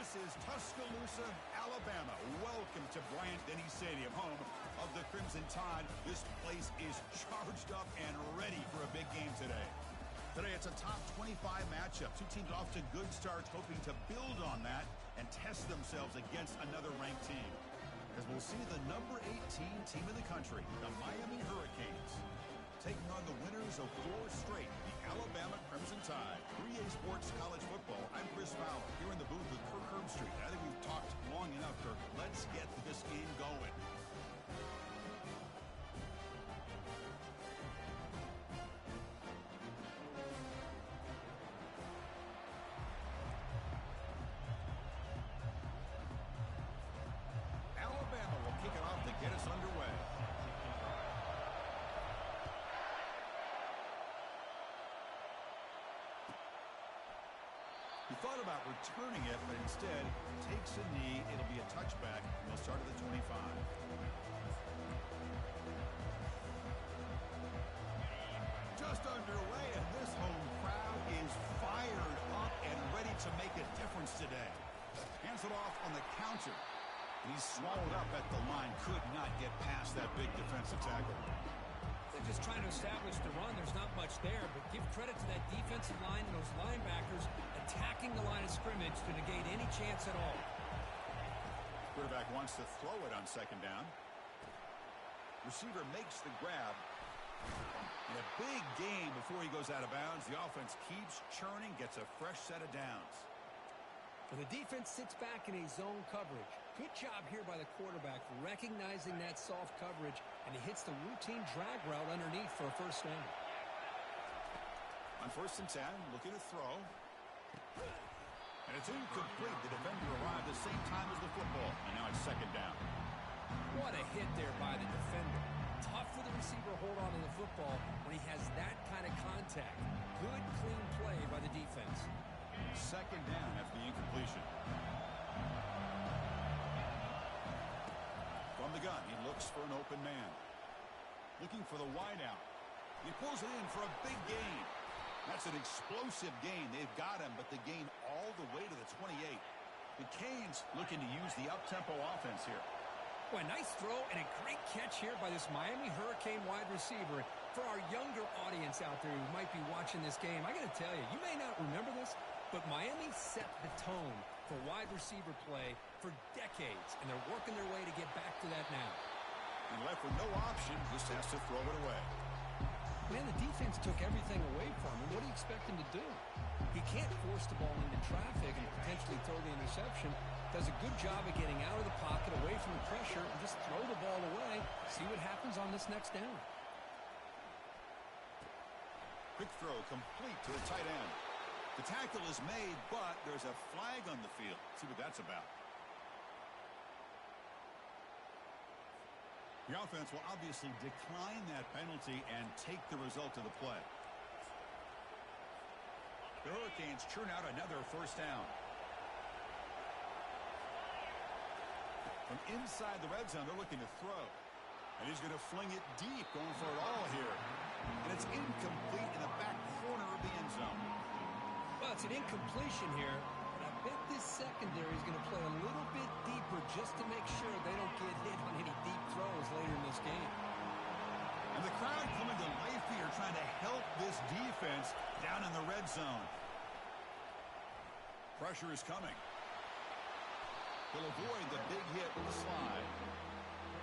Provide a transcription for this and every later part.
This is Tuscaloosa, Alabama. Welcome to Bryant-Denny Stadium, home of the Crimson Tide. This place is charged up and ready for a big game today. Today, it's a top 25 matchup. Two teams off to good starts, hoping to build on that and test themselves against another ranked team. As we'll see the number 18 team in the country, the Miami Hurricanes, taking on the winners of 4 straight, the Alabama Crimson Tide. 3A Sports College Football, I'm Chris Fowler, here in the booth with Kirk Herbstreit. I think we've talked long enough, Kirk. Let's get this game going. Alabama will kick it off to get us underway. He thought about returning it, but instead takes a knee. It'll be a touchback. He'll start at the 25. Just underway, and this home crowd is fired up and ready to make a difference today. Hands it off on the counter. He's swallowed up at the line. Could not get past that big defensive tackle. They're just trying to establish the run. There's not much there, but give credit to that defensive line and those linebackers attacking the line of scrimmage to negate any chance at all. Quarterback wants to throw it on second down. Receiver makes the grab. In a big game before he goes out of bounds, the offense keeps churning, gets a fresh set of downs. Well, the defense sits back in a zone coverage. Good job here by the quarterback recognizing that soft coverage, and he hits the routine drag route underneath for a first down. On 1st and 10, looking to throw. And it's incomplete. The defender arrived at the same time as the football, and now it's second down. What a hit there by the defender. Tough for the receiver to hold on to the football when he has that kind of contact. Good, clean play by the defense. Second down after the incompletion. From the gun, he looks for an open man. Looking for the wideout. He pulls it in for a big gain. That's an explosive gain. They've got him, but the gain all the way to the 28. The Canes looking to use the up-tempo offense here. Well, a nice throw and a great catch here by this Miami Hurricane wide receiver. For our younger audience out there who might be watching this game, I got to tell you, you may not remember this, but Miami set the tone for wide receiver play for decades, and they're working their way to get back to that now. And left with no option, just has to throw it away. Man, the defense took everything away from him. What do you expect him to do? He can't force the ball into traffic and potentially throw the interception. Does a good job of getting out of the pocket, away from the pressure, and just throw the ball away. See what happens on this next down. Quick throw complete to the tight end. The tackle is made, but there's a flag on the field. See what that's about. The offense will obviously decline that penalty and take the result of the play. The Hurricanes churn out another first down. From inside the red zone, they're looking to throw. And he's going to fling it deep, going for it all here. And it's incomplete in the back corner of the end zone. Well, it's an incompletion here. But I bet this secondary is going to play a little bit deeper just to make sure they don't get hit on any deep throws later in this game. And the crowd coming to life here, trying to help this defense down in the red zone. Pressure is coming. He'll avoid the big hit with the slide.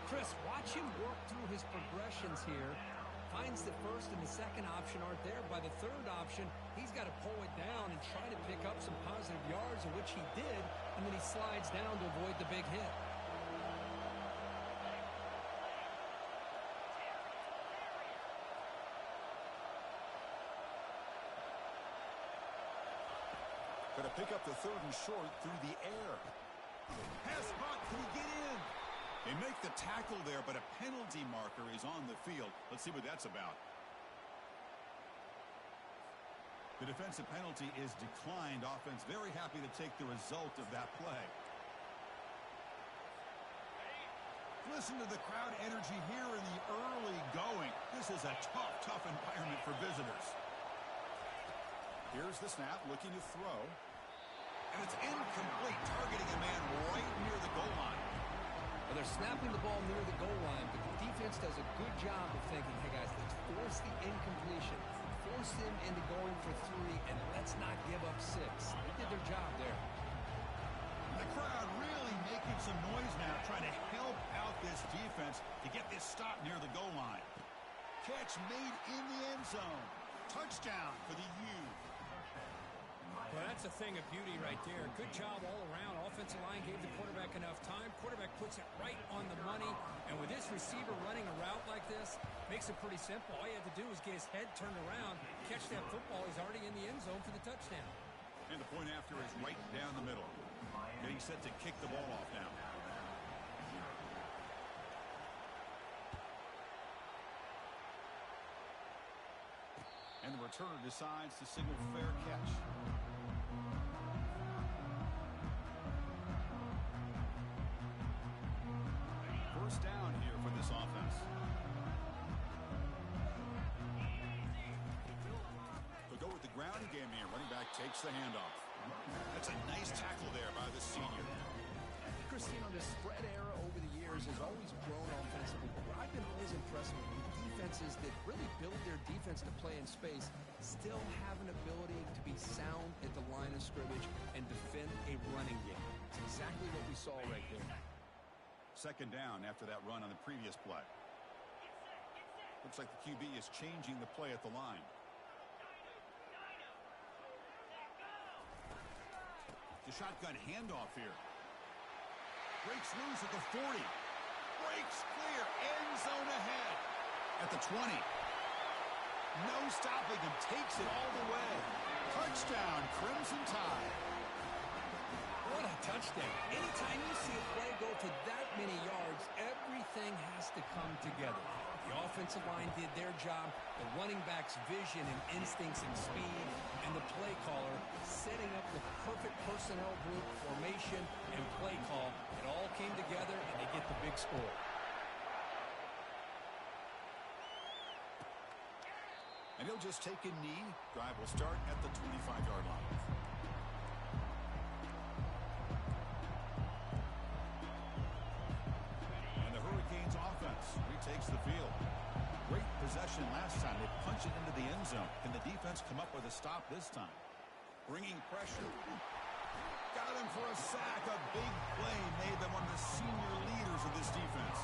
Chris, watch him work through his progressions here. Finds the first and the second option aren't there. By the third option, he's got to pull it down and try to pick up some positive yards, of which he did, and then he slides down to avoid the big hit. Going to pick up the third and short through the air. Pass caught. Can he get in? They make the tackle there, but a penalty marker is on the field. Let's see what that's about. The defensive penalty is declined. Offense very happy to take the result of that play. Listen to the crowd energy here in the early going. This is a tough environment for visitors. Here's the snap, looking to throw. And it's incomplete, targeting a man right near the goal line. Well, they're snapping the ball near the goal line, but the defense does a good job of thinking, hey, guys, let's force the incompletion. Force them into going for three, and let's not give up six. They did their job there. The crowd really making some noise now, trying to help out this defense to get this stop near the goal line. Catch made in the end zone. Touchdown for the U. Well, that's a thing of beauty right there. Good job all around. Offensive line gave the quarterback enough time. Quarterback puts it right on the money. And with this receiver running a route like this, makes it pretty simple. All you have to do is get his head turned around, catch that football. He's already in the end zone for the touchdown. And the point after is right down the middle. Getting set to kick the ball off now. And the returner decides to signal fair catch. First down here for this offense. They'll go with the ground game here. Running back takes the handoff. That's a nice tackle there by the senior. Christine, on this spread era over the years has always grown offensively, but what I've been always impressed with defenses that really build their defense to play in space still have an ability to be sound at the line of scrimmage and defend a running game. It's exactly what we saw right there. Second down after that run on the previous play. Looks like the QB is changing the play at the line. The shotgun handoff here. Breaks loose at the 40. Breaks clear. End zone ahead. At the 20. No stopping him. Takes it all the way. Touchdown, Crimson Tide. What a touchdown. Anytime you see a play go for that many yards, everything has to come together. The offensive line did their job, the running back's vision and instincts and speed, and the play caller setting up the perfect personnel group, formation, and play call. It all came together, and they get the big score. And he'll just take a knee. Drive will start at the 25-yard line. And the Hurricanes offense retakes the field. Great possession last time. They punch it into the end zone. Can the defense come up with a stop this time? Bringing pressure. Got him for a sack. A big play made them one of the senior leaders of this defense.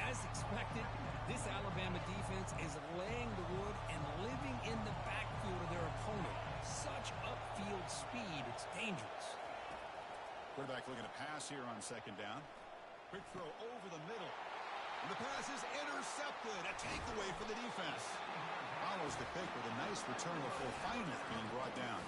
As expected, this Alabama defense is laying the wood and living in the backfield of their opponent. Such upfield speed, it's dangerous. Quarterback looking to pass here on second down. Quick throw over the middle. And the pass is intercepted. A takeaway for the defense. Follows the pick with a nice return before finally being brought down.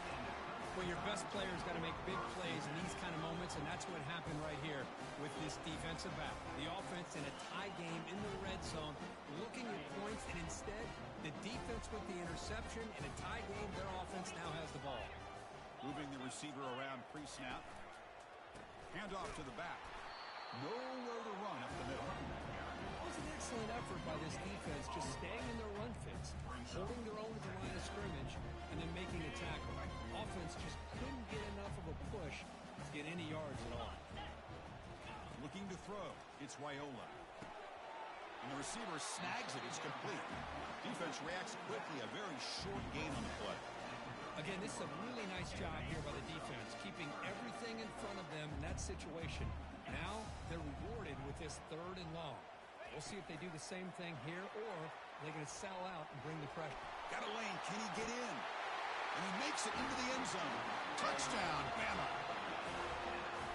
Well, your best player's got to make big plays in these kind of moments, and that's what happened right here with this defensive back. The offense in a tie game in the red zone, looking at points, and instead, the defense with the interception. In a tie game, their offense now has the ball. Moving the receiver around pre-snap. Handoff to the back. Nowhere to run up the middle. It was an excellent effort by this defense, just staying in their run fits, holding their own at the line of scrimmage, and then making a tackle. Offense just couldn't get enough of a push to get any yards at all. Looking to throw. It's Raiola. And the receiver snags it. It's complete. Defense reacts quickly. A very short gain on the play. Again, this is a really nice job here by the defense, keeping everything in front of them in that situation. Now they're rewarded with this third and long. We'll see if they do the same thing here, or they're going to sell out and bring the pressure. Got a lane. Can he get in? And he makes it into the end zone. Touchdown, Bama.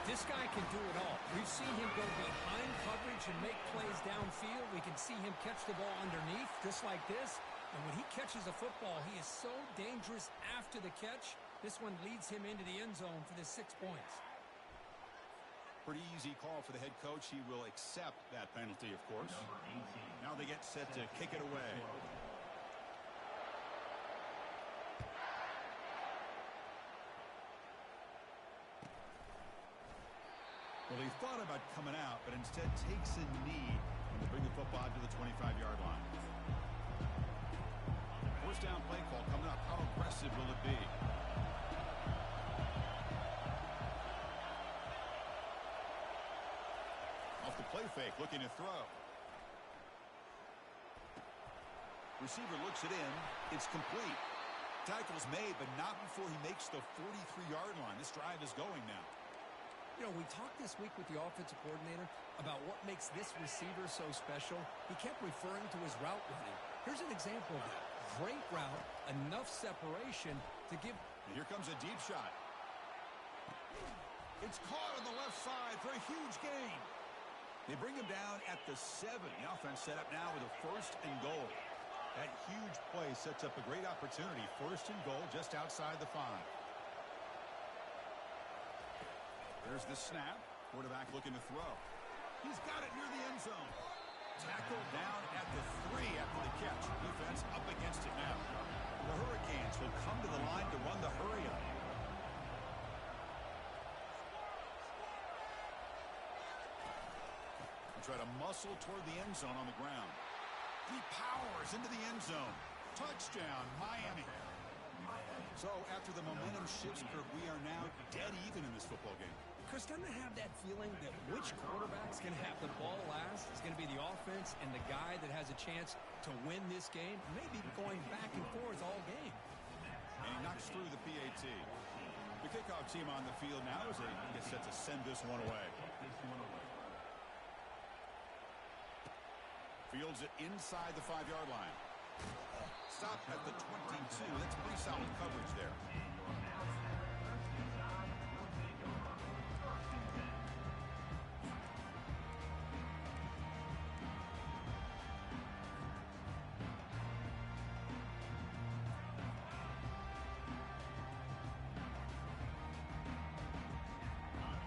This guy can do it all. We've seen him go behind coverage and make plays downfield. We can see him catch the ball underneath, just like this. And when he catches a football, he is so dangerous after the catch. This one leads him into the end zone for the 6 points. Pretty easy call for the head coach. He will accept that penalty, of course. Now they get set to kick it away. Well, he thought about coming out, but instead takes a knee to bring the football to the 25-yard line. First down play call coming up. How aggressive will it be? Off the play fake, looking to throw. Receiver looks it in. It's complete. Tackle's made, but not before he makes the 43-yard line. This drive is going now. You know, we talked this week with the offensive coordinator about what makes this receiver so special. He kept referring to his route running. Here's an example of that. Great route, enough separation to give. And here comes a deep shot. It's caught on the left side for a huge gain. They bring him down at the 7. The offense set up now with a first and goal. That huge play sets up a great opportunity. First and goal just outside the 5. There's the snap. Quarterback looking to throw. He's got it near the end zone. Tackled down at the 3 after the catch. Defense up against it now. The Hurricanes will come to the line to run the hurry up. Try to muscle toward the end zone on the ground. He powers into the end zone. Touchdown, Miami. So after the momentum shifts, Kirk, we are now dead even in this football game. Chris, doesn't it have that feeling that which quarterback's going to have the ball last is going to be the offense and the guy that has a chance to win this game? Maybe going back and forth all game. And he knocks through the PAT. The kickoff team on the field now as they get set to send this one away. Fields it inside the 5-yard line. Stop at the 22. That's pretty solid coverage there.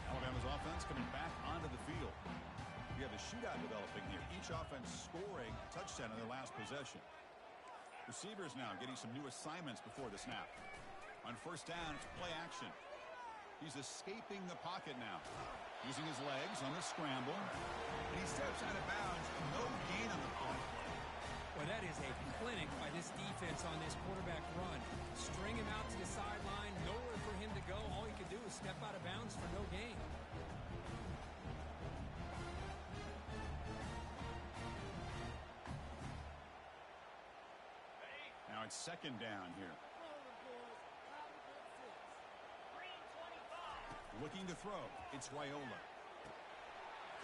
Alabama's offense coming back onto the field. We have a shootout developing here. Each offense scoring a touchdown in their last possession. Receivers now getting some new assignments before the snap. On first down, it's play action. He's escaping the pocket now. Using his legs on the scramble. And he steps out of bounds. No gain on the play. Well, that is a clinic by this defense on this quarterback run. String him out to the sideline. Nowhere for him to go. All he could do is step out of bounds for no gain. Now it's second down here. Looking to throw. It's Raiola.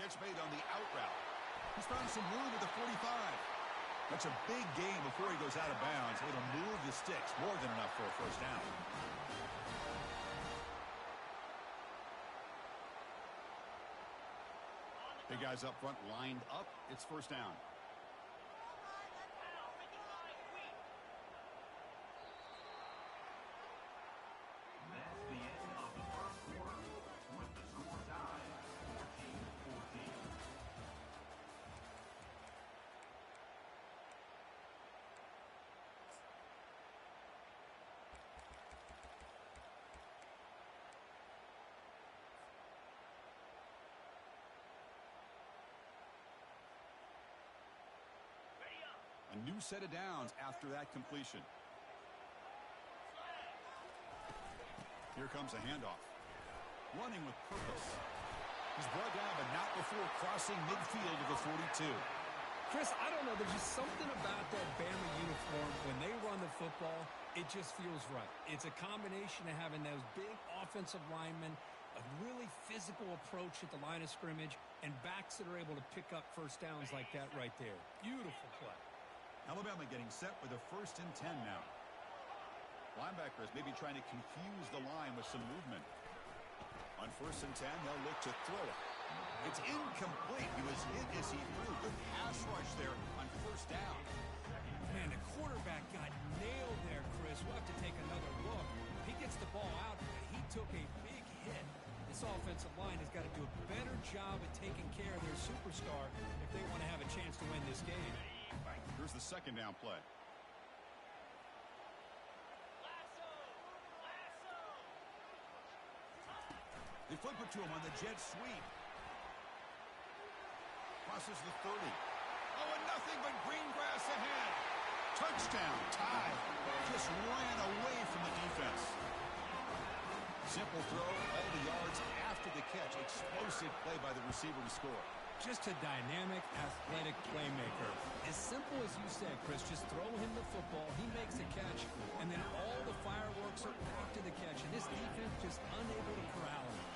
Catch made on the out route. He's found some room at the 45. That's a big gain before he goes out of bounds. It'll move the sticks. More than enough for a first down. Big guys up front lined up. It's first down. A new set of downs after that completion. Here comes a handoff. Running with purpose. He's brought down, but not before crossing midfield of the 42. Chris, I don't know. There's just something about that Bama uniform. When they run the football, it just feels right. It's a combination of having those big offensive linemen, a really physical approach at the line of scrimmage, and backs that are able to pick up first downs like that right there. Beautiful play. Alabama getting set with a 1st and 10 now. Linebackers maybe trying to confuse the line with some movement. On 1st and 10, they'll look to throw it. It's incomplete. He was hit as he threw. Good pass rush there on first down. Man, the quarterback got nailed there, Chris. We'll have to take another look. He gets the ball out, but he took a big hit. This offensive line has got to do a better job at taking care of their superstar if they want to have a chance to win this game. Here's the second down play. They flip it to him on the jet sweep. Crosses the 30. Oh, and nothing but green grass ahead. Touchdown, tied. Just ran away from the defense. Simple throw, all the yards after the catch. Explosive play by the receiver to score. Just a dynamic, athletic playmaker. As simple as you said, Chris, just throw him the football, he makes a catch, and then all the fireworks are after the catch, and this defense just unable to corral him.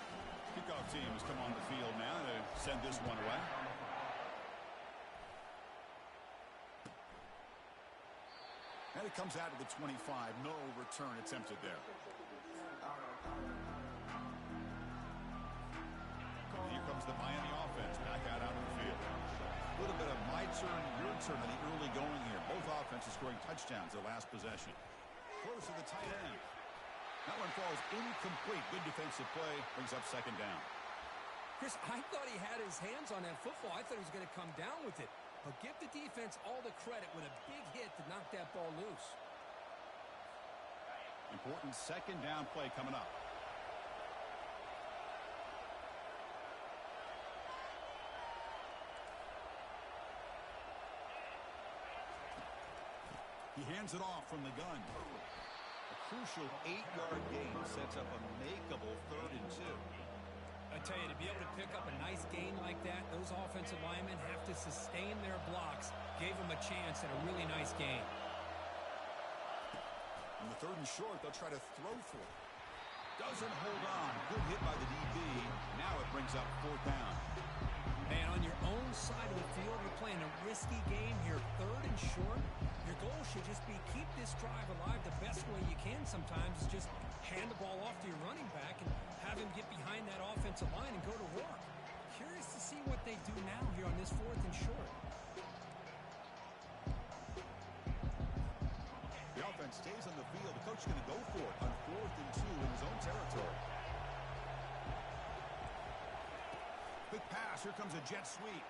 Kickoff team has come on the field now to send this one away. And it comes out of the 25. No return attempted there. And here comes the Miami offense back out onto the field. A little bit of my turn, your turn in the early going here. Both offenses scoring touchdowns their last possession. Close to the tight end. That one falls incomplete. Good defensive play. Brings up second down. Chris, I thought he had his hands on that football. I thought he was going to come down with it. But give the defense all the credit with a big hit to knock that ball loose. Important second down play coming up. He hands it off from the gun. A crucial 8-yard gain sets up a makeable 3rd and 2. I tell you, to be able to pick up a nice gain like that, those offensive linemen have to sustain their blocks. Gave them a chance at a really nice game. On the 3rd and short, they'll try to throw for it. Doesn't hold on. Good hit by the DB. Now it brings up 4th down. And on your own side of the field, you're playing a risky game here, 3rd and short. Your goal should just be keep this drive alive the best way you can sometimes is just hand the ball off to your running back and have him get behind that offensive line and go to work. Curious to see what they do now here on this 4th and short. The offense stays on the field. The coach is going to go for it on 4th and 2 in his own territory. Quick pass. Here comes a jet sweep.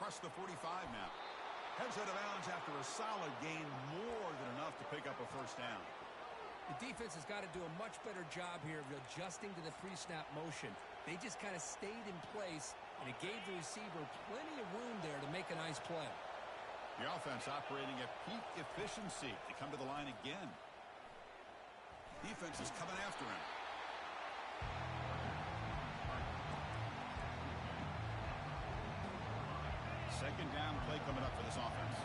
Across the 45 now. Heads out of bounds after a solid gain, more than enough to pick up a 1st down. The defense has got to do a much better job here of adjusting to the pre-snap motion. They just kind of stayed in place, and it gave the receiver plenty of room there to make a nice play. The offense operating at peak efficiency. They come to the line again. Defense is coming after him. Second down play coming up for this offense.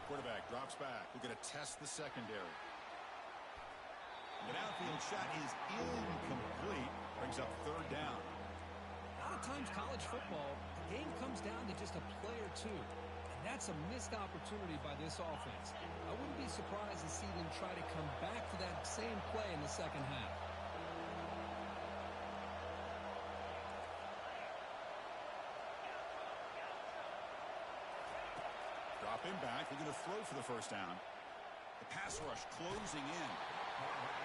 Quarterback drops back. We're going to test the secondary. The downfield shot is incomplete. Brings up 3rd down. A lot of times college football, the game comes down to just a play or two. And that's a missed opportunity by this offense. I wouldn't be surprised to see them try to come back to that same play in the second half. Drop him back. They're going to throw for the 1st down. The pass rush closing in.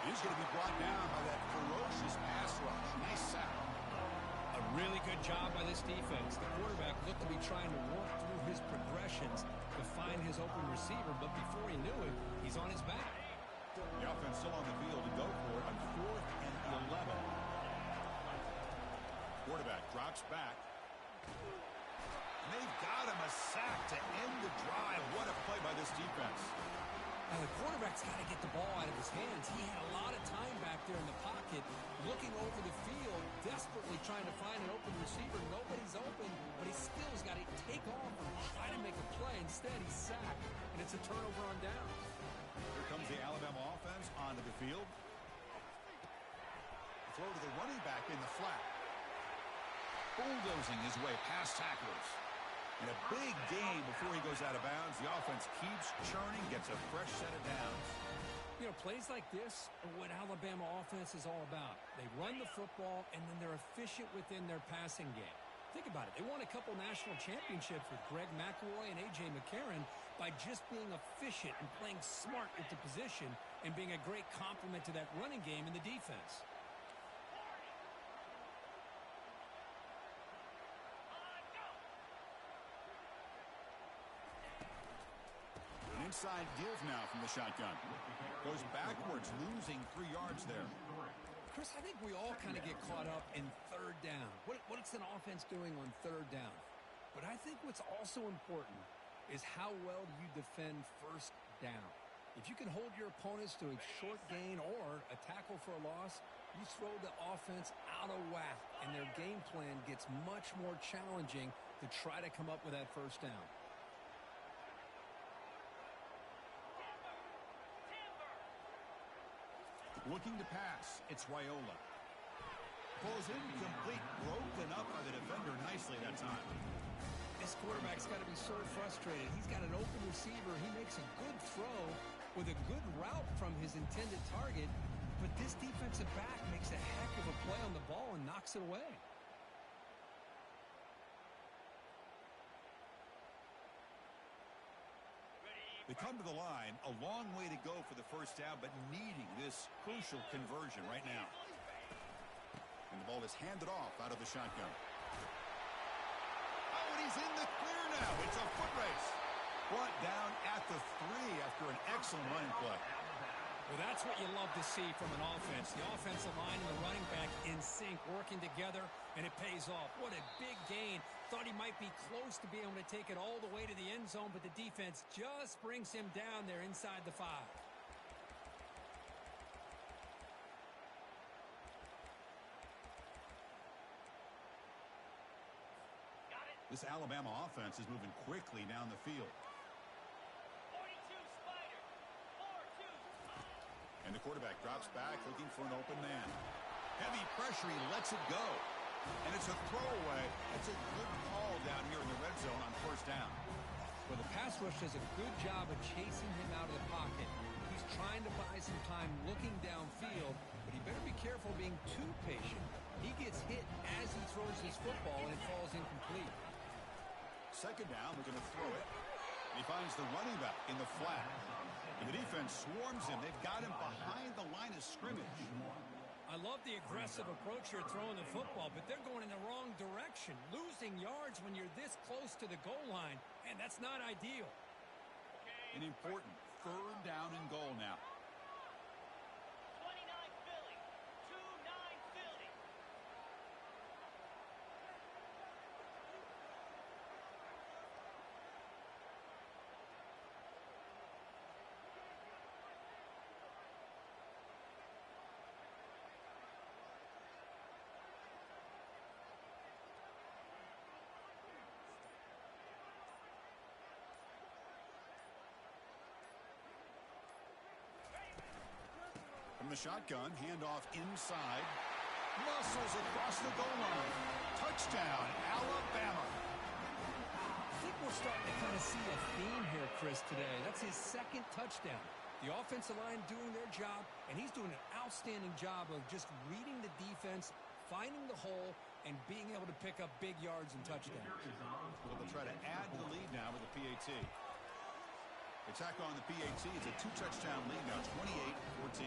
He's going to be brought down by that ferocious pass rush. Nice sack. A really good job by this defense. The quarterback looked to be trying to work through his progressions to find his open receiver, but before he knew it, he's on his back. The offense still on the field to go for it on 4th and 11. Quarterback drops back. And they've got him a sack to end the drive. What a play by this defense. Now, the quarterback's got to get the ball out of his hands. He had a lot of time back there in the pocket, looking over the field, desperately trying to find an open receiver. Nobody's open, but he still's got to take off and try to make a play. Instead, he's sacked, and it's a turnover on down. Here comes the Alabama offense onto the field. Throw to the running back in the flat. Bulldozing his way past tacklers. And a big gain before he goes out of bounds. The offense keeps churning, gets a fresh set of downs. You know, plays like this are what Alabama offense is all about. They run the football, and then they're efficient within their passing game. Think about it. They won a couple national championships with Greg McElroy and A.J. McCarron by just being efficient and playing smart with the position and being a great complement to that running game in the defense. Inside deals now from the shotgun. Goes backwards, losing 3 yards there. Chris, I think we all kind of get caught up in 3rd down. What's an offense doing on 3rd down? But I think what's also important is how well you defend 1st down. If you can hold your opponents to a short gain or a tackle for a loss, you throw the offense out of whack, and their game plan gets much more challenging to try to come up with that 1st down. Looking to pass. It's Raiola. Pulls incomplete. Broken up by the defender nicely that time. This quarterback's got to be so frustrated. He's got an open receiver. He makes a good throw with a good route from his intended target, but this defensive back makes a heck of a play on the ball and knocks it away. They come to the line, a long way to go for the 1st down, but needing this crucial conversion right now. And the ball is handed off out of the shotgun. Oh, and he's in the clear now. It's a foot race. Brought down at the 3 after an excellent running play. Well, that's what you love to see from an offense. The offensive line and the running back in sync, working together, and it pays off. What a big gain. Thought he might be close to being able to take it all the way to the end zone, but the defense just brings him down there inside the 5. This Alabama offense is moving quickly down the field. 42 Spider. 4-2. And the quarterback drops back looking for an open man. Heavy pressure, he lets it go. And it's a throwaway. It's a good call down here in the red zone on first down. Well, the pass rush does a good job of chasing him out of the pocket. He's trying to buy some time looking downfield, but he better be careful being too patient. He gets hit as he throws his football, and it falls incomplete. Second down, looking to throw it. And he finds the running back in the flat. And the defense swarms him. They've got him behind the line of scrimmage. I love the aggressive approach here throwing the football, but they're going in the wrong direction. Losing yards when you're this close to the goal line, and that's not ideal. An important third down and goal now. 29 Philly. 2-9 Philly. From the shotgun, handoff inside. Muscles across the goal line. Touchdown, Alabama. I think we're starting to kind of see a theme here, Chris, today. That's his second touchdown. The offensive line doing their job, and he's doing an outstanding job of just reading the defense, finding the hole, and being able to pick up big yards and touchdowns. Well, they'll try to add to the lead now with the PAT. They tack on the PAT. It's a two-touchdown lead now, 28-14.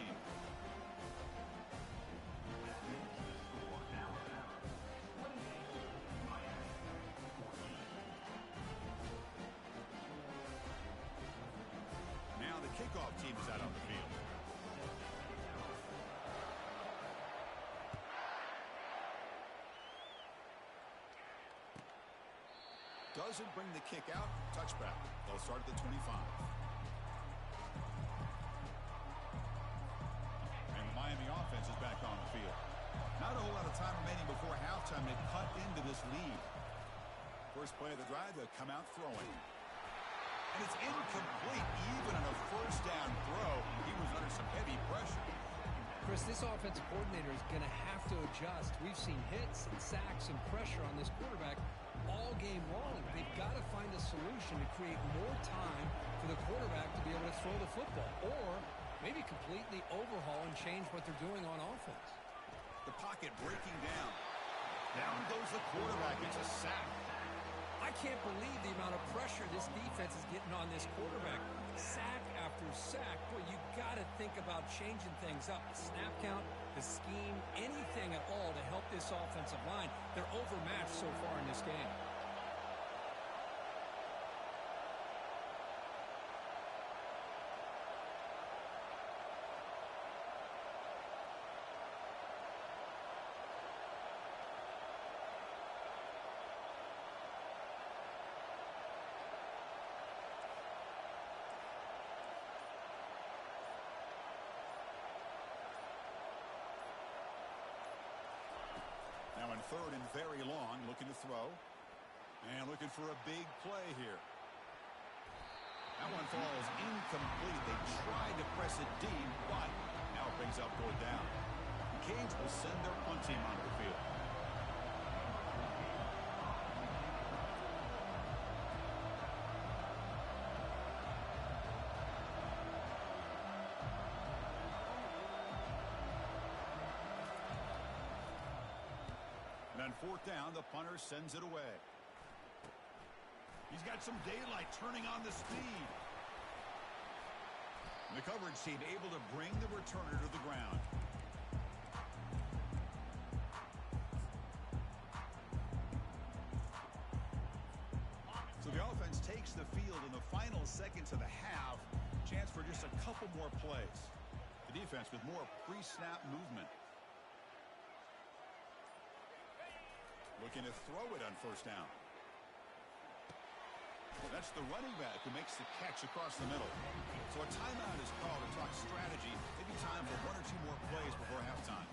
Now the kickoff team is out on the field. Doesn't bring the kick out. Touchback. They'll start at the 25. And the Miami offense is back on the field. Not a whole lot of time remaining before halftime to cut into this lead. First play of the drive, they'll come out throwing. And it's incomplete even on a first down throw. He was under some heavy pressure. Chris, this offensive coordinator is going to have to adjust. We've seen hits and sacks and pressure on this quarterback all game long. They've got to find a solution to create more time for the quarterback to be able to throw the football, or maybe completely overhaul and change what they're doing on offense. The pocket breaking down. Down goes the quarterback. It's a sack. I can't believe the amount of pressure this defense is getting on this quarterback. Sack after sack. Boy, you got to think about changing things up. The snap count, the scheme, anything at all to help this offensive line. They're overmatched so far in this game. Now in third and very long, looking to throw. And looking for a big play here. That one falls incomplete. They tried to press it deep, but now it brings up fourth down. The Canes will send their punt team onto the field. And on fourth down, the punter sends it away. He's got some daylight turning on the speed. The coverage team able to bring the returner to the ground. So the offense takes the field in the final seconds of the half. Chance for just a couple more plays. The defense with more pre-snap movement. Looking to throw it on first down. That's the running back who makes the catch across the middle. So a timeout is called to talk strategy. Maybe time for one or two more plays before halftime.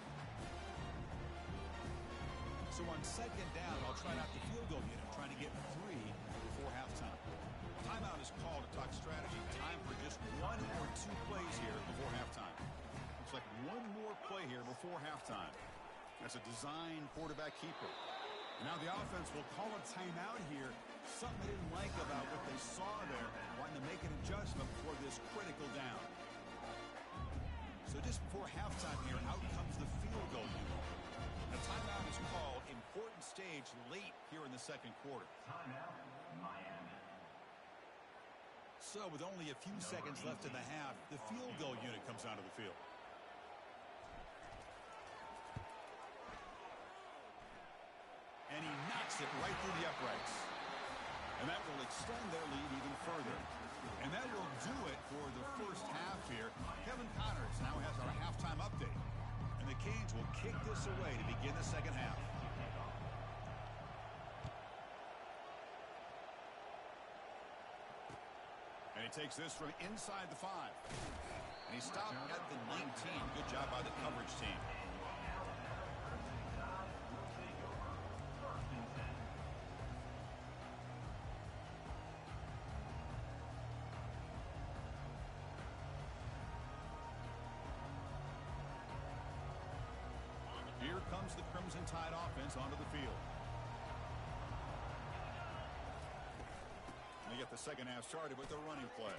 So So on second down, I'll try out the field goal unit, trying to get 3 before halftime. Timeout is called to talk strategy. Time for just 1 or 2 plays here before halftime. Looks like one more play here before halftime. That's a design quarterback keeper. And now the offense will call a timeout here. Something they didn't like about what they saw there. Wanting to make an adjustment before this critical down. So just before halftime here, out comes the field goal unit. The timeout is called. Important stage late here in the second quarter. Timeout, Miami. So with only a few seconds left in the half, the field goal unit comes onto the field. And he knocks it right through the uprights. And that will extend their lead even further. And that will do it for the first half here. Kevin Connors now has our halftime update. And the Canes will kick this away to begin the second half. And he takes this from inside the 5. And he stopped at the 19. Good job by the coverage team. Here comes the Crimson Tide offense onto the field. They get the second half started with the running play.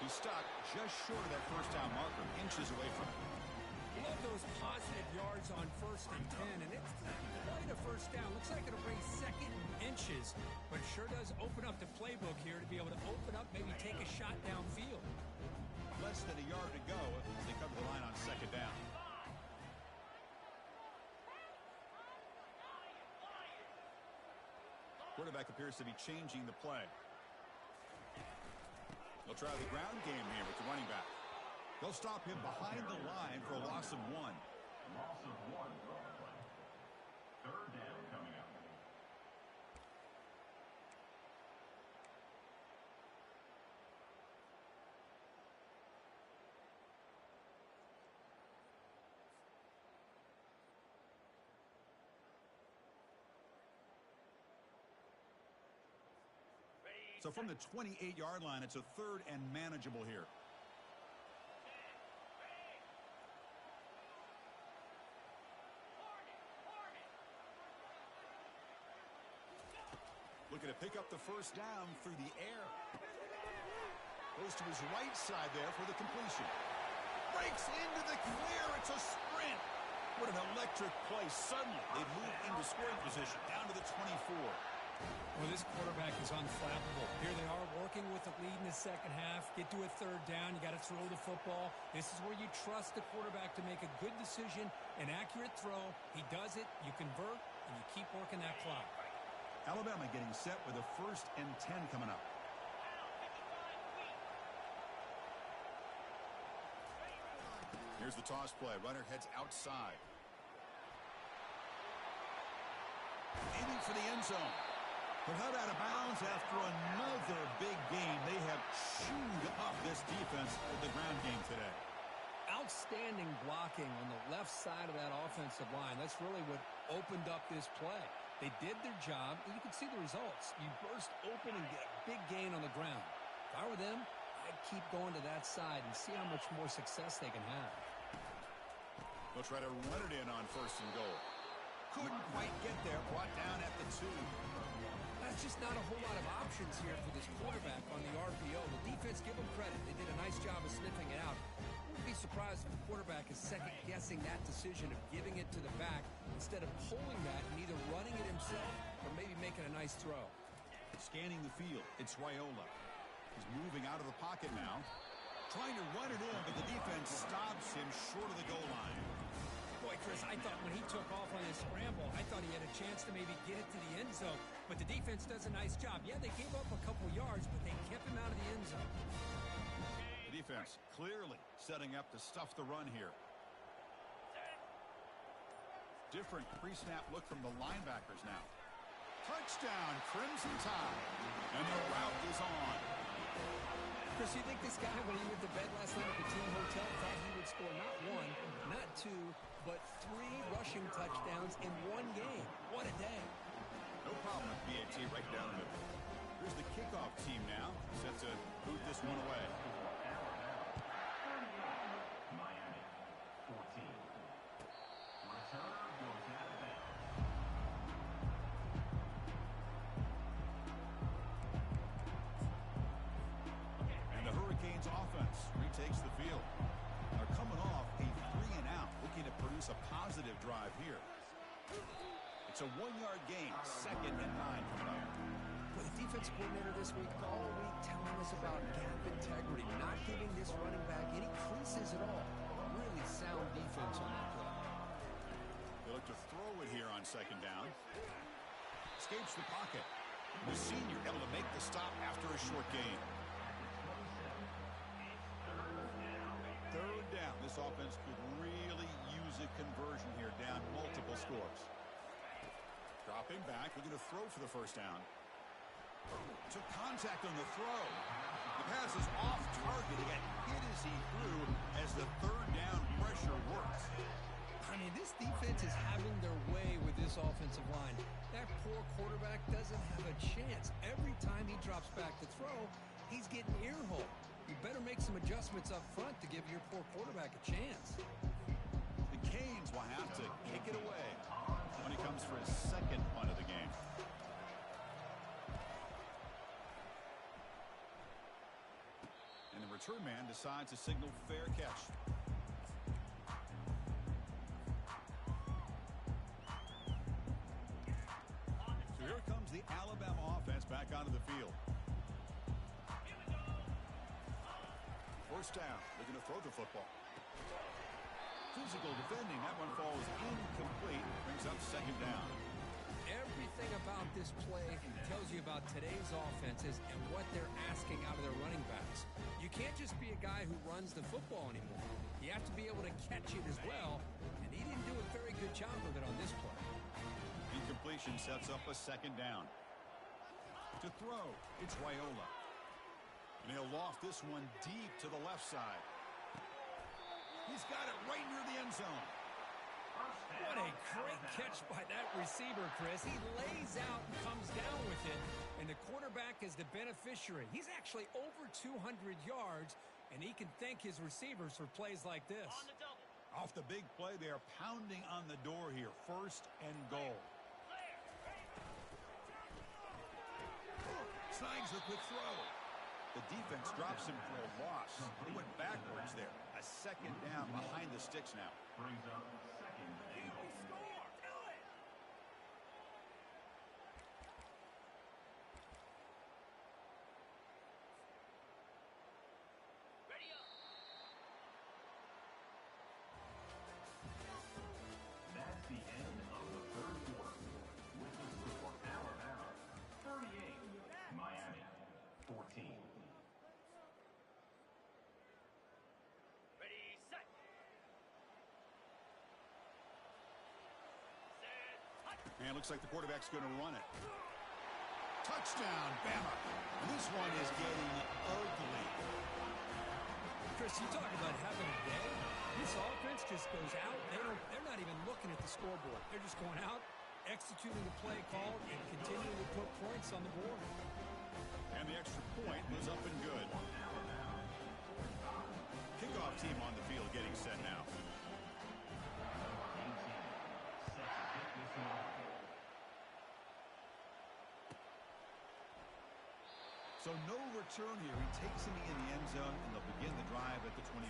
He stopped just short of that first down marker, inches away from it. Love those positive yards on 1st and 10, and it's quite a first down. Looks like it'll bring second inches, but it sure does open up the playbook here to be able to open up, maybe take a shot downfield. Less than a yard to go as they cover the line on second down. Quarterback appears to be changing the play. They'll try the ground game here with the running back. They'll stop him behind the line for a loss of 1. Loss of 1 on the play. Third down coming up. So from the 28-yard line, it's a 3rd and manageable here. Looking to pick up the first down through the air. Goes to his right side there for the completion. Breaks into the clear. It's a sprint. What an electric play. Suddenly, they move into scoring position down to the 24. Well, this quarterback is unflappable. Here they are working with the lead in the second half. Get to a 3rd down. You got to throw the football. This is where you trust the quarterback to make a good decision, an accurate throw. He does it. You convert, and you keep working that clock. Alabama getting set with a 1st and 10 coming up. Here's the toss play. Runner heads outside. Aiming for the end zone. But how out of bounds after another big game. They have chewed up this defense with the ground game today. Outstanding blocking on the left side of that offensive line. That's really what opened up this play. They did their job, and you can see the results. You burst open and get a big gain on the ground. If I were them, I'd keep going to that side and see how much more success they can have. They'll try to run it in on 1st and goal. Couldn't quite get there. Brought down at the 2. That's just not a whole lot of options here for this quarterback on the RPO. The defense, give them credit. They did a nice job of sniffing it out. Wouldn't be surprised if the quarterback is second-guessing that decision of giving it to the back instead of pulling that and either running it himself or maybe making a nice throw. Scanning the field, it's Raiola. He's moving out of the pocket now. Trying to run it in, but the defense stops him short of the goal line. Boy, Chris, I thought when he took off on his scramble, I thought he had a chance to maybe get it to the end zone. But the defense does a nice job. Yeah, they gave up a couple yards, but they kept him out of the end zone. The defense clearly setting up to stuff the run here. Different pre-snap look from the linebackers now. Touchdown, Crimson Tide. And the route is on. Chris, you think this guy, when he went to bed last night at the team hotel, thought he would score not 1, not 2, but 3 rushing rushing touchdowns in one game. What a day. No problem with BAT right down the middle. Here's the kickoff team now, set to boot this one away. Miami, 14. Return goes out of bounds. And the Hurricanes offense retakes the field. They're coming off a 3-and-out, looking to produce a positive drive here. It's a 1-yard gain, 2nd and 9 coming up. With the defensive coordinator this week, all week telling us about gap integrity, not giving this running back any creases at all. Really sound defense on that play. They look to throw it here on 2nd down. Escapes the pocket. The senior able to make the stop after a short gain. 3rd down. This offense could really use a conversion here, down multiple scores. Dropping back, looking to throw for the 1st down. Took contact on the throw. The pass is off target. He got hit as he threw as the 3rd down pressure works. I mean, this defense is having their way with this offensive line. That poor quarterback doesn't have a chance. Every time he drops back to throw, he's getting earholed. You better make some adjustments up front to give your poor quarterback a chance. The Canes will have to kick it away when he comes for his 2nd punt of the game. And the return man decides to signal fair catch. So here comes the Alabama offense back onto the field. 1st down, looking to throw the football. Physical defending, that one falls incomplete, brings up 2nd down. Everything about this play tells you about today's offenses and what they're asking out of their running backs. You can't just be a guy who runs the football anymore. You have to be able to catch it as well, and he didn't do a very good job of it on this play. Incompletion sets up a 2nd down. To throw, it's Raiola. And he'll loft this one deep to the left side. He's got it right near the end zone. What a great catch by that receiver, Chris. He lays out and comes down with it, and the quarterback is the beneficiary. He's actually over 200 yards, and he can thank his receivers for plays like this. On the double. Off the big play, they are pounding on the door here. 1st and goal. Snags the quick throw. The defense drops him for a loss. He went backwards there. A 2nd down behind the sticks now. Brings up 2nd and goal. Ready up. That's the end of the 3rd quarter. With the score, Alabama 38, Miami 14. Ready, set. And looks like the quarterback's going to run it. Touchdown, Bama. And this one is getting ugly. Chris, you talk about having a day. This offense just goes out. They're not even looking at the scoreboard. They're just going out, executing the play call, and continuing to put points on the board. And the extra point was up and good. Kickoff team on the field getting set now. So no return here. He takes him in the end zone, and they'll begin the drive at the 25.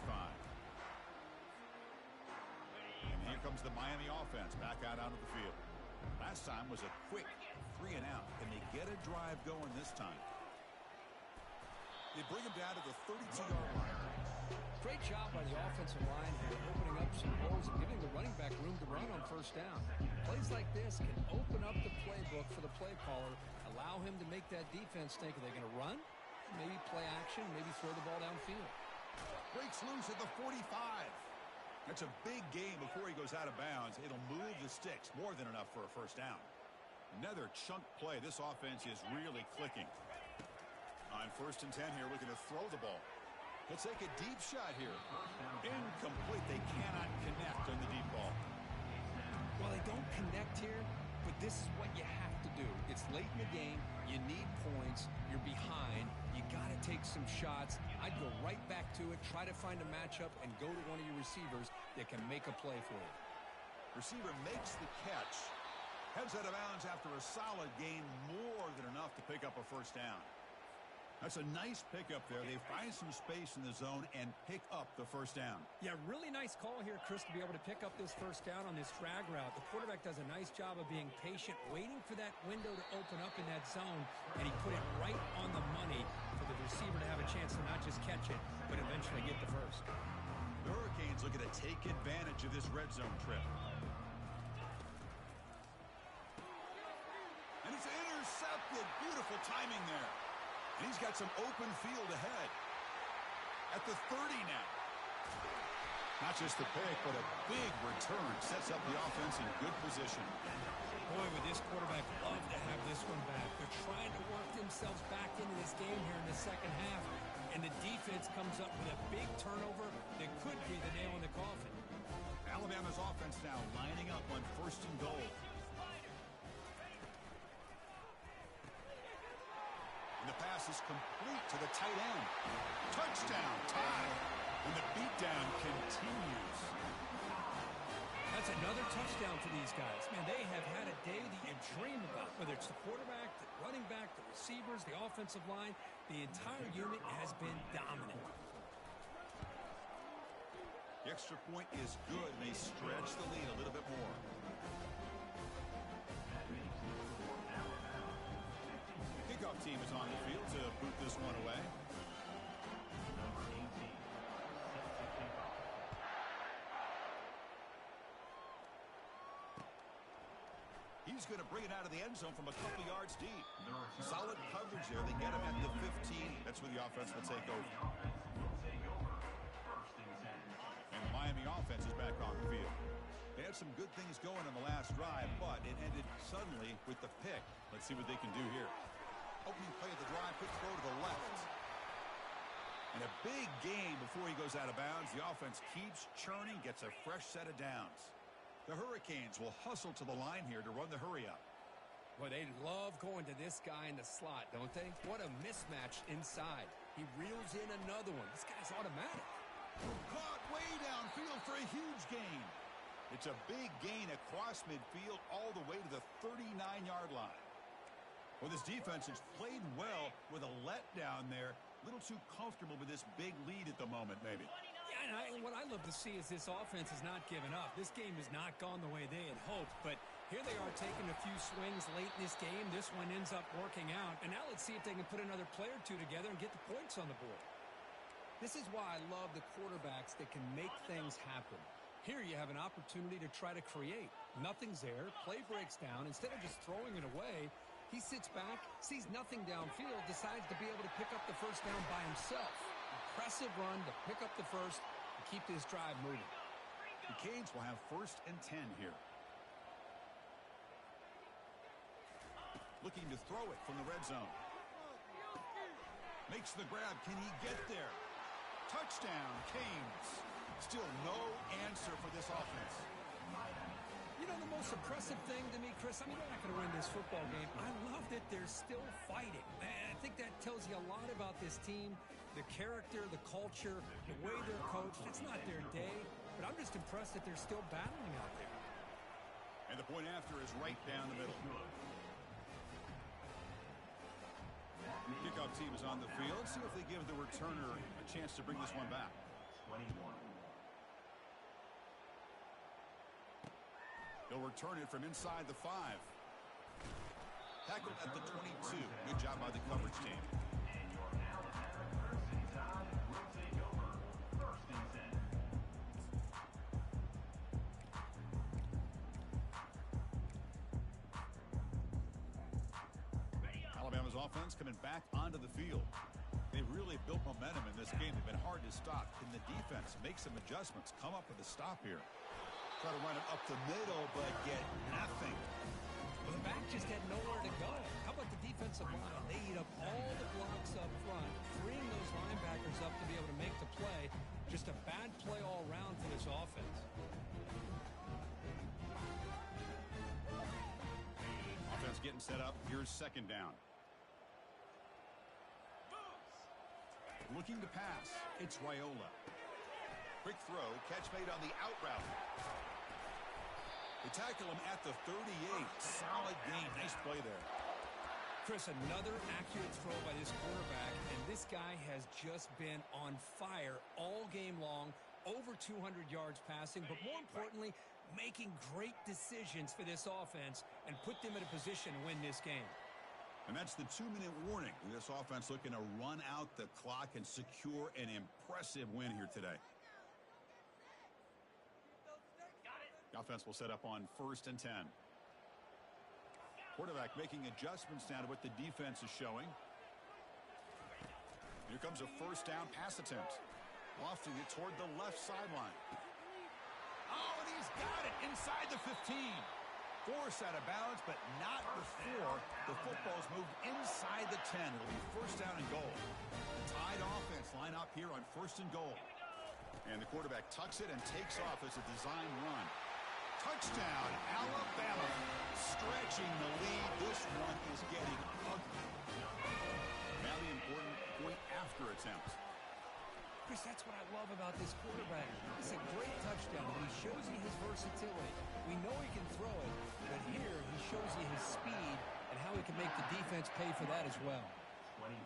And here comes the Miami offense back out onto the field. Last time was a quick 3-and-out. Can they get a drive going this time? They bring him down to the 32-yard line. Great job by the offensive line here, opening up some holes and giving the running back room to run on 1st down. Plays like this can open up the playbook for the play caller, allow him to make that defense think, are they going to run? Maybe play action, maybe throw the ball downfield. Breaks loose at the 45. That's a big gain before he goes out of bounds. It'll move the sticks, more than enough for a 1st down. Another chunk play. This offense is really clicking. On 1st and 10 here, looking to throw the ball. He'll take a deep shot here. Incomplete. They cannot connect on the deep ball. connect here, but this is what you have to do. It's late in the game. You need points. You're behind. You got to take some shots. I'd go right back to it, try to find a matchup, and go to one of your receivers that can make a play for you. Receiver makes the catch. Heads out of bounds after a solid gain, more than enough to pick up a first down. That's a nice pickup there. They find some space in the zone and pick up the first down. Yeah, really nice call here, Chris, to be able to pick up this first down on this drag route. The quarterback does a nice job of being patient, waiting for that window to open up in that zone, and he put it right on the money for the receiver to have a chance to not just catch it, but eventually get the first. The Hurricanes looking to take advantage of this red zone trip. And it's intercepted. Beautiful timing there. And he's got some open field ahead. At the 30 now. Not just the pick, but a big return. Sets up the offense in good position. Boy, would this quarterback love to have this one back. They're trying to work themselves back into this game here in the second half. And the defense comes up with a big turnover that could be the nail in the coffin. Alabama's offense now lining up on 1st and goal. And the pass is complete to the tight end. Touchdown, tie. And the beatdown continues. That's another touchdown for these guys. Man, they have had a day that you dream about. Whether it's the quarterback, the running back, the receivers, the offensive line, the entire unit has been dominant. The extra point is good, and they stretch the lead a little bit more. Kickoff team is on the field to boot this one away. Number 18 sets the kickoff. He's going to bring it out of the end zone from a couple yards deep. Solid coverage there. They get him at the 15. That's where the offense will take over. And the Miami offense is back on the field. They had some good things going in the last drive, but it ended suddenly with the pick. Let's see what they can do here. Opening play of the drive, quick throw to the left. And a big gain before he goes out of bounds. The offense keeps churning, gets a fresh set of downs. The Hurricanes will hustle to the line here to run the hurry up. Boy, they love going to this guy in the slot, don't they? What a mismatch inside. He reels in another one. This guy's automatic. Caught way downfield for a huge gain. It's a big gain across midfield all the way to the 39-yard line. Well, this defense has played well with a letdown there. A little too comfortable with this big lead at the moment, maybe. Yeah, and what I love to see is this offense has not given up. This game has not gone the way they had hoped, but here they are taking a few swings late in this game. This one ends up working out, and now let's see if they can put another play or two together and get the points on the board. This is why I love the quarterbacks that can make things happen. Here you have an opportunity to try to create. Nothing's there. Play breaks down. Instead of just throwing it away, he sits back, sees nothing downfield, decides to be able to pick up the first down by himself. Impressive run to pick up the first and keep this drive moving. The Canes will have 1st and 10 here. Looking to throw it from the red zone. Makes the grab. Can he get there? Touchdown, Canes. Still no answer for this offense. You know, the most impressive thing to me, Chris, I mean, they're not going to win this football game. I love that they're still fighting. I think that tells you a lot about this team, the character, the culture, the way they're coached. It's not their day, but I'm just impressed that they're still battling out there. And the point after is right down the middle. Kickoff team is on the field. Let's see if they give the returner a chance to bring this one back. 21. They'll return it from inside the 5. Tackled at the 22. Good job by the coverage team. And your Alabama Crimson Tide will take over 1st and 10. Alabama's offense coming back onto the field. They've really built momentum in this game. They've been hard to stop. Can the defense make some adjustments, come up with a stop here? Try to run it up the middle, but get nothing. Well, the back just had nowhere to go. How about the defensive line? They eat up all the blocks up front, freeing those linebackers up to be able to make the play. Just a bad play all around for this offense. getting set up. Here's second down. Looking to pass. It's Raiola. Quick throw. Catch made on the out route. They tackle him at the 38. Solid gain. Nice play there. Chris, another accurate throw by this quarterback, and this guy has just been on fire all game long. Over 200 yards passing, but more importantly, making great decisions for this offense and put them in a position to win this game. And that's the 2-minute warning. This offense looking to run out the clock and secure an impressive win here today. The offense will set up on 1st and 10. Quarterback making adjustments now to what the defense is showing. Here comes a first down pass attempt. Lofting it toward the left sideline. Oh, and he's got it inside the 15. Forced out of bounds, but not before the football's moved inside the 10. It'll be first down and goal. The Tide offense line up here on 1st and goal. And the quarterback tucks it and takes off as a design run. Touchdown, Alabama. Stretching the lead. This one is getting ugly. Now the important point after attempt. Chris, that's what I love about this quarterback. It's a great touchdown, and he shows you his versatility. We know he can throw it, but here he shows you his speed and how he can make the defense pay for that as well. 21.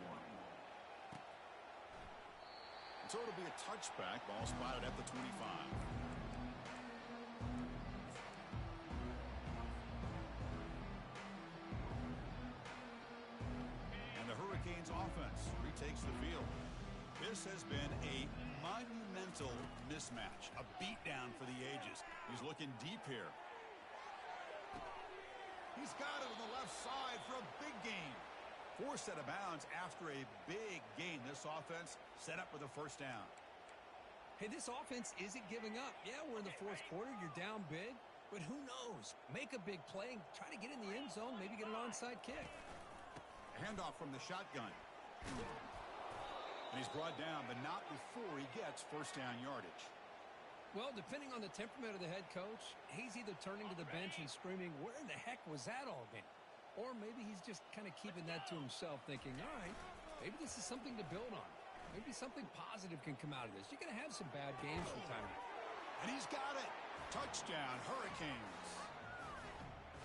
So it'll be a touchback. Ball spotted at the 25. Hurricanes offense retakes the field. This has been a monumental mismatch, a beatdown for the ages. He's looking deep here. He's got it on the left side for a big gain. Forced out of bounds after a big gain. This offense set up with a first down. Hey, this offense isn't giving up. Yeah, we're in the 4th quarter. You're down big, but who knows? Make a big play and try to get in the end zone, maybe get an onside kick. Handoff from the shotgun. And he's brought down, but not before he gets first down yardage. Well, depending on the temperament of the head coach, he's either turning to the bench and screaming, where in the heck was that all game? Or maybe he's just kind of keeping that to himself, thinking, all right, maybe this is something to build on. Maybe something positive can come out of this. You're going to have some bad games from time to time. And he's got it. Touchdown, Hurricanes.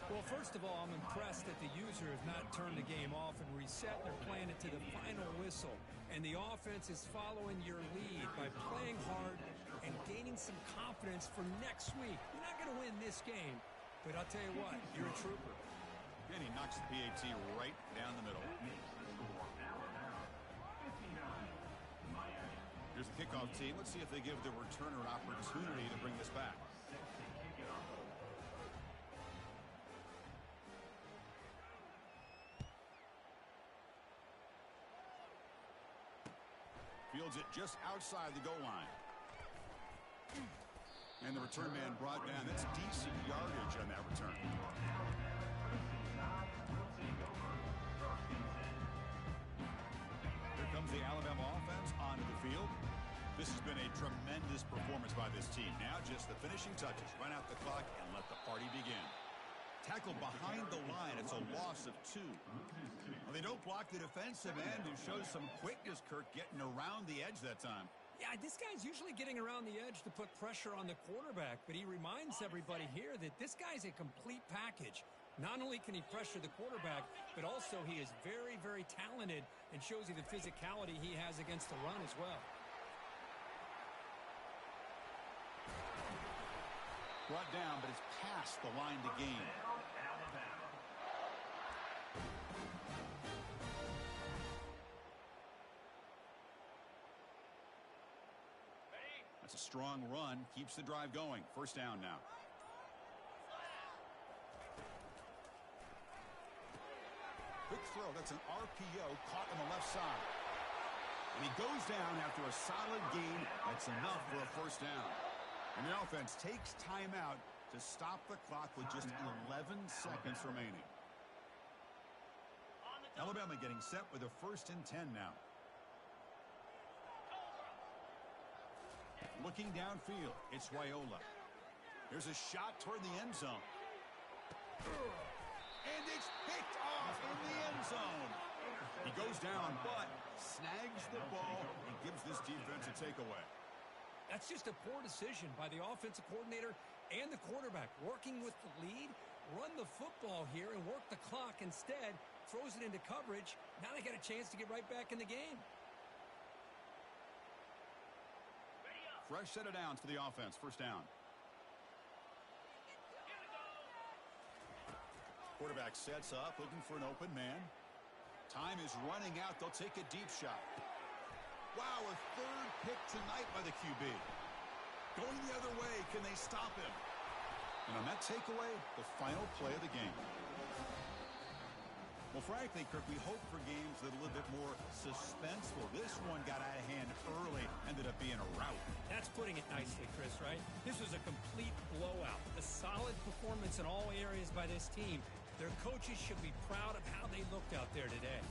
Well, first of all, I'm impressed that the user has not turned the game off and reset. They're playing it to the final whistle. And the offense is following your lead by playing hard and gaining some confidence for next week. You're not going to win this game, but I'll tell you what, you're a trooper. And he knocks the PAT right down the middle. Here's the kickoff team. Let's see if they give the returner an opportunity to bring this back. Fields it just outside the goal line. And the return man brought down. That's decent yardage on that return. Here comes the Alabama offense onto the field. This has been a tremendous performance by this team. Now just the finishing touches. Run out the clock and let the party begin. Tackled behind the line. It's a loss of 2. Well, they don't block the defensive end, who shows some quickness, Kirk, getting around the edge that time. Yeah, this guy's usually getting around the edge to put pressure on the quarterback, but he reminds everybody here that this guy's a complete package. Not only can he pressure the quarterback, but also he is very, very talented and shows you the physicality he has against the run as well. Brought down, but it's past the line to gain. That's a strong run. Keeps the drive going. First down now. Quick throw. That's an RPO caught on the left side. And he goes down after a solid gain. That's enough for a first down. And the offense takes timeout to stop the clock with just 11 seconds remaining. Alabama getting set with a 1st and 10 now. Looking downfield, it's Raiola. Here's a shot toward the end zone. And it's picked off in the end zone. He goes down, but snags the ball and gives this defense a takeaway. That's just a poor decision by the offensive coordinator and the quarterback. Working with the lead, run the football here and work the clock. Instead, throws it into coverage. Now they got a chance to get right back in the game. Fresh set of downs for the offense. First down. Quarterback sets up, looking for an open man. Time is running out. They'll take a deep shot. Wow, a third pick tonight by the QB. Going the other way, can they stop him? And on that takeaway, the final play of the game. Well, frankly, Kirk, we hope for games that are a little bit more suspenseful. This one got out of hand early, ended up being a rout. That's putting it nicely, Chris, right? This was a complete blowout. A solid performance in all areas by this team. Their coaches should be proud of how they looked out there today.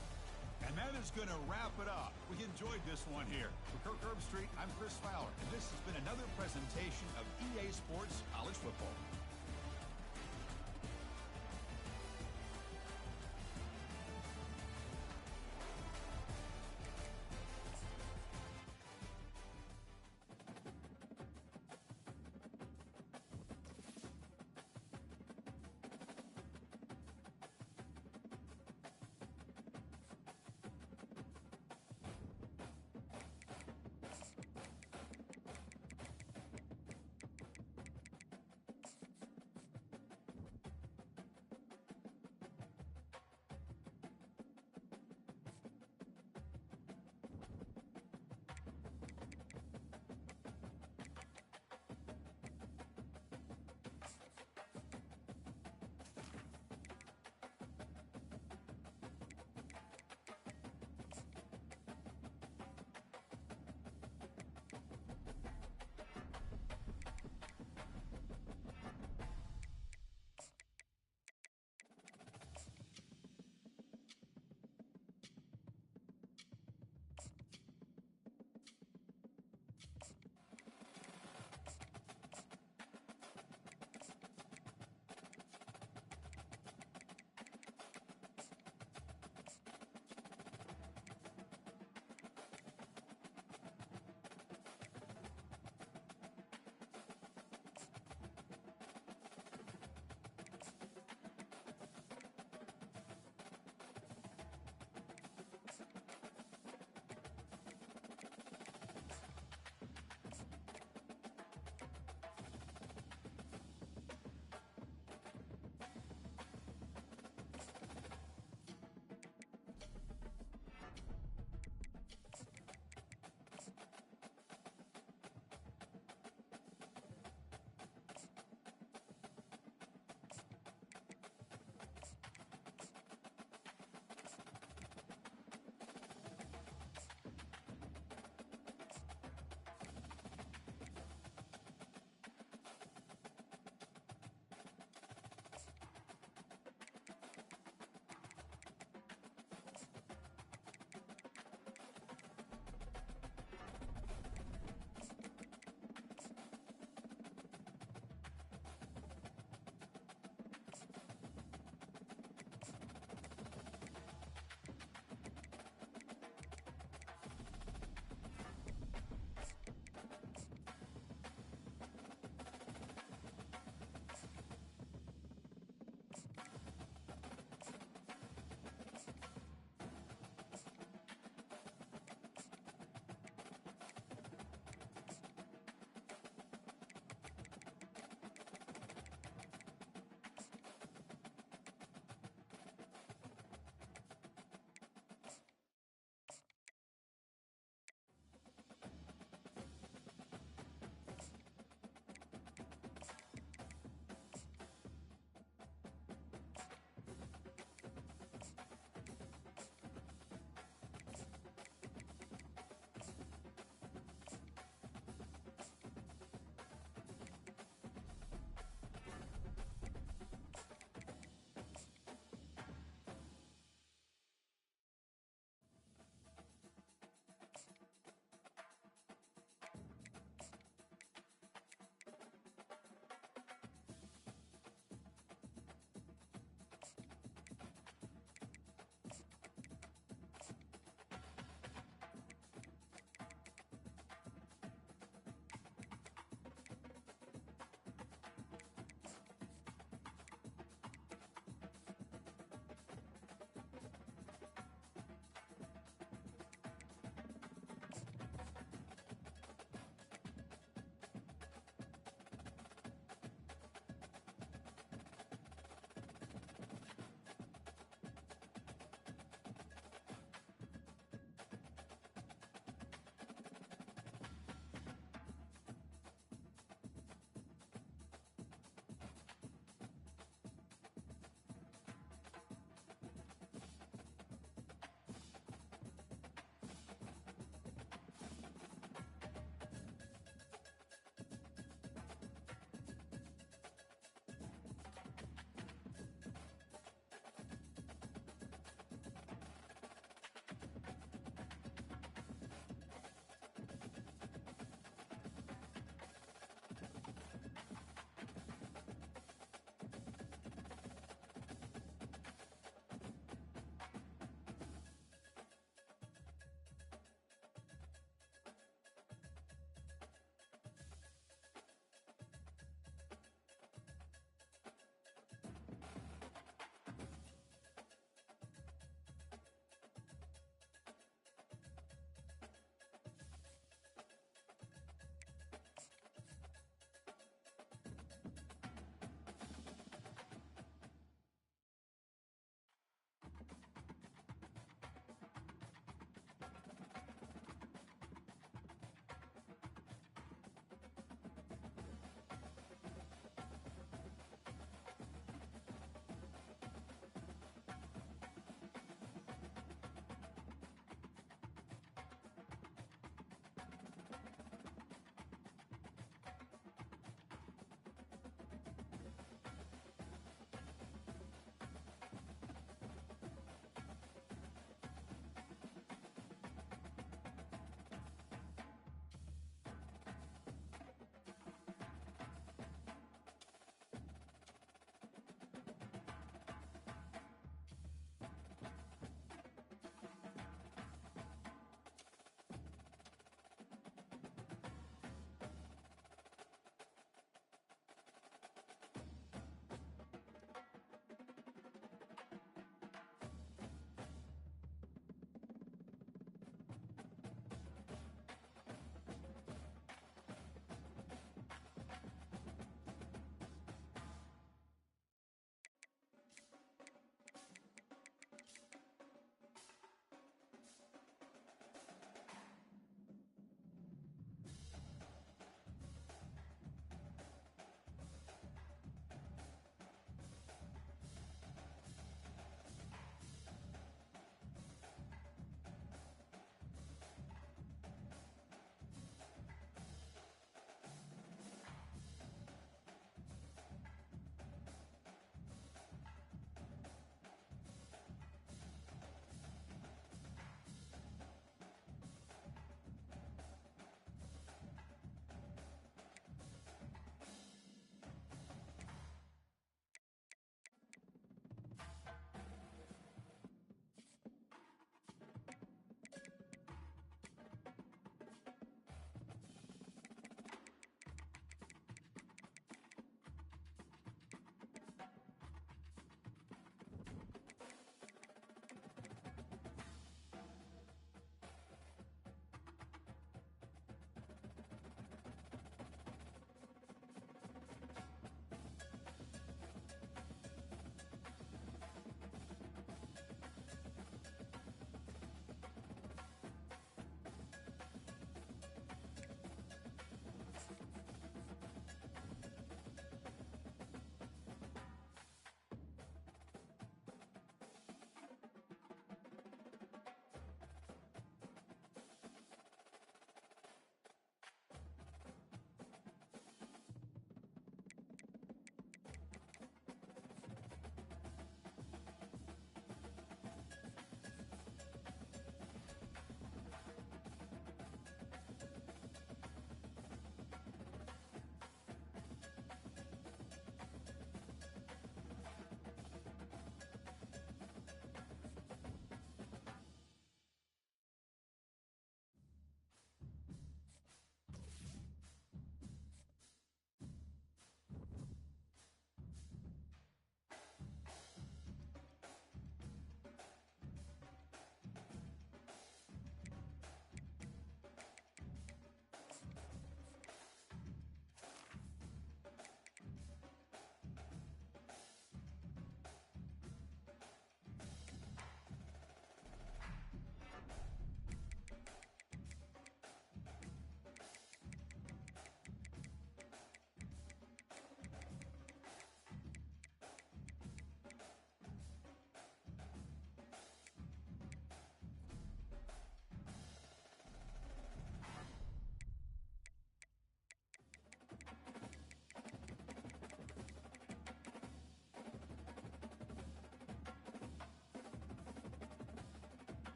And that is going to wrap it up. We enjoyed this one here. For Kirk Herbstreit, I'm Chris Fowler, and this has been another presentation of EA Sports College Football.